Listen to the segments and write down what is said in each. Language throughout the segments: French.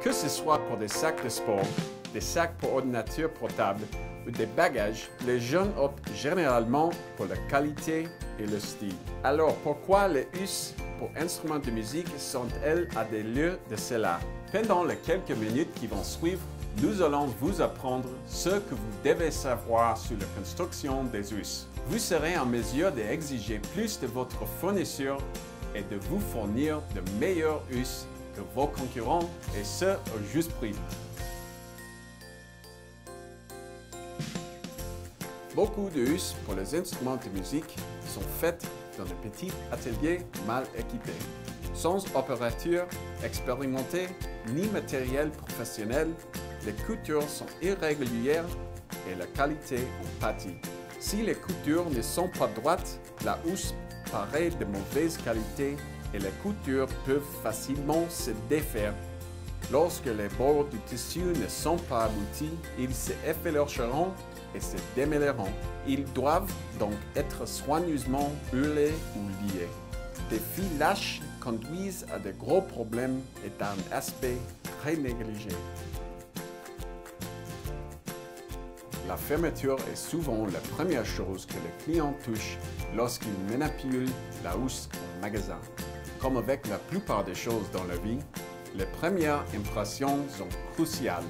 Que ce soit pour des sacs de sport, des sacs pour ordinateur portable ou des bagages, les jeunes optent généralement pour la qualité et le style. Alors pourquoi les husses pour instruments de musique sont-elles à des lieux de cela? Pendant les quelques minutes qui vont suivre, nous allons vous apprendre ce que vous devez savoir sur la construction des husses. Vous serez en mesure d'exiger plus de votre fournisseur et de vous fournir de meilleures husses que vos concurrents, et ce au juste prix. Beaucoup de husses pour les instruments de musique sont faites dans de petits ateliers mal équipés. Sans opérateur expérimenté ni matériel professionnel, les coutures sont irrégulières et la qualité en pâtit. Si les coutures ne sont pas droites, la housse paraît de mauvaise qualité et les coutures peuvent facilement se défaire. Lorsque les bords du tissu ne sont pas aboutis, ils se effilocheront et se démêleront. Ils doivent donc être soigneusement hurlés ou liés. Des fils lâches conduisent à de gros problèmes et à un aspect très négligé. La fermeture est souvent la première chose que le client touche lorsqu'il manipule la housse au magasin. Comme avec la plupart des choses dans la vie, les premières impressions sont cruciales.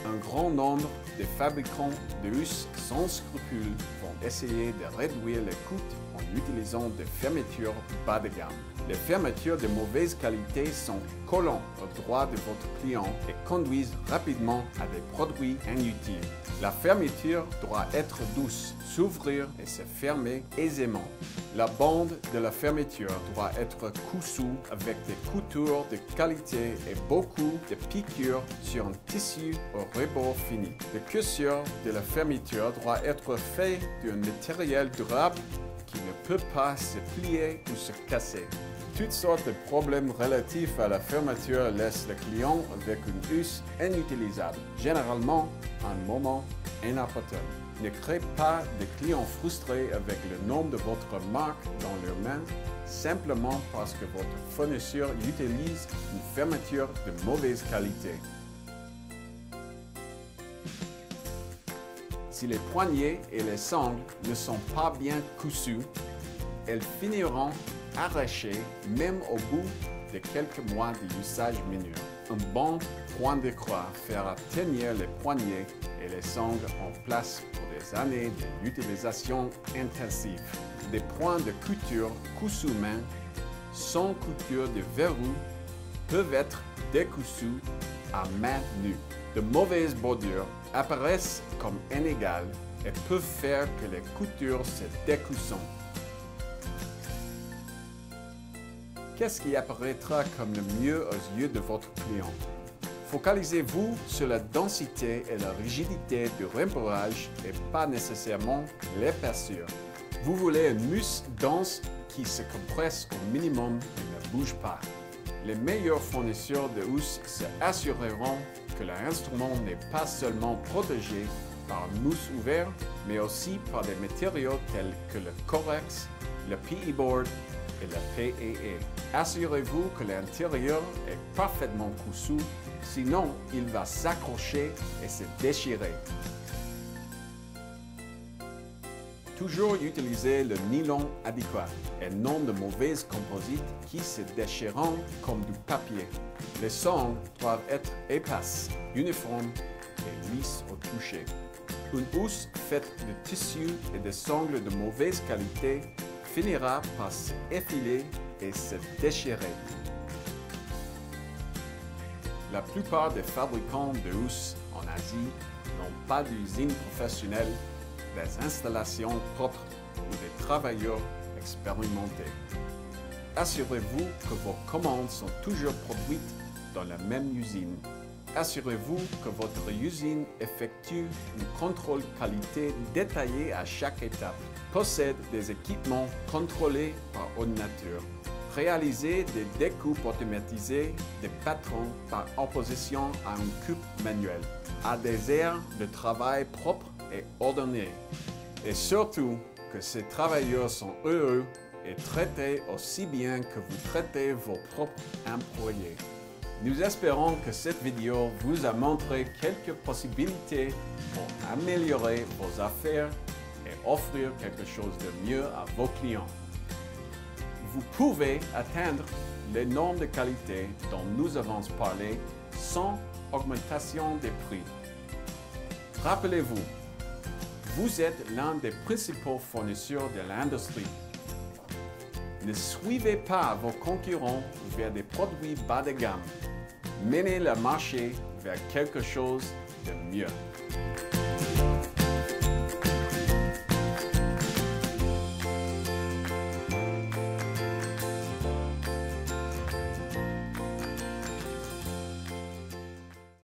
Un grand nombre de fabricants de housses sans scrupules vont essayer de réduire les coûts en utilisant des fermetures bas de gamme. Les fermetures de mauvaise qualité sont collantes aux droits de votre client et conduisent rapidement à des produits inutiles. La fermeture doit être douce, s'ouvrir et se fermer aisément. La bande de la fermeture doit être cousue avec des coutures de qualité et beaucoup de piqûres sur un tissu au rebord fini. Le cussure de la fermeture doit être fait d'un matériel durable qui ne peut pas se plier ou se casser. Toutes sortes de problèmes relatifs à la fermeture laissent le client avec une housse inutilisable, généralement à un moment inopportun. Ne créez pas de clients frustrés avec le nom de votre marque dans leurs mains simplement parce que votre fournisseur utilise une fermeture de mauvaise qualité. Si les poignées et les sangles ne sont pas bien cousues, elles finiront arrachées même au bout de quelques mois d'usage mineur. Un bon point de croix fera tenir les poignets et les sangles en place pour des années d'utilisation intensive. Des points de couture cousus main, sans couture de verrou, peuvent être décousus à main nue. De mauvaises bordures apparaissent comme inégales et peuvent faire que les coutures se découssent. Qu'est-ce qui apparaîtra comme le mieux aux yeux de votre client? Focalisez-vous sur la densité et la rigidité du rembourrage et pas nécessairement l'épaisseur. Vous voulez une mousse dense qui se compresse au minimum et ne bouge pas. Les meilleurs fournisseurs de housses se assureront que l'instrument n'est pas seulement protégé par une mousse ouverte, mais aussi par des matériaux tels que le Corex, le PE board et le PAA. Assurez-vous que l'intérieur est parfaitement cousu, sinon il va s'accrocher et se déchirer. Toujours utiliser le nylon adéquat et non de mauvaises composites qui se déchireront comme du papier. Les sangles doivent être épaisses, uniformes et lisses au toucher. Une housse faite de tissu et de sangles de mauvaise qualité finira par s'effiler et se déchirer. La plupart des fabricants de housses en Asie n'ont pas d'usine professionnelle, des installations propres ou des travailleurs expérimentés. Assurez-vous que vos commandes sont toujours produites dans la même usine. Assurez-vous que votre usine effectue un contrôle qualité détaillé à chaque étape. Possède des équipements contrôlés par ordinateur. Réalisez des découpes automatisées des patrons par opposition à une coupe manuelle. A des aires de travail propres et ordonnés. Et surtout, que ces travailleurs sont heureux et traités aussi bien que vous traitez vos propres employés. Nous espérons que cette vidéo vous a montré quelques possibilités pour améliorer vos affaires et offrir quelque chose de mieux à vos clients. Vous pouvez atteindre les normes de qualité dont nous avons parlé sans augmentation des prix. Rappelez-vous, vous êtes l'un des principaux fournisseurs de l'industrie. Ne suivez pas vos concurrents vers des produits bas de gamme. Menez le marché vers quelque chose de mieux.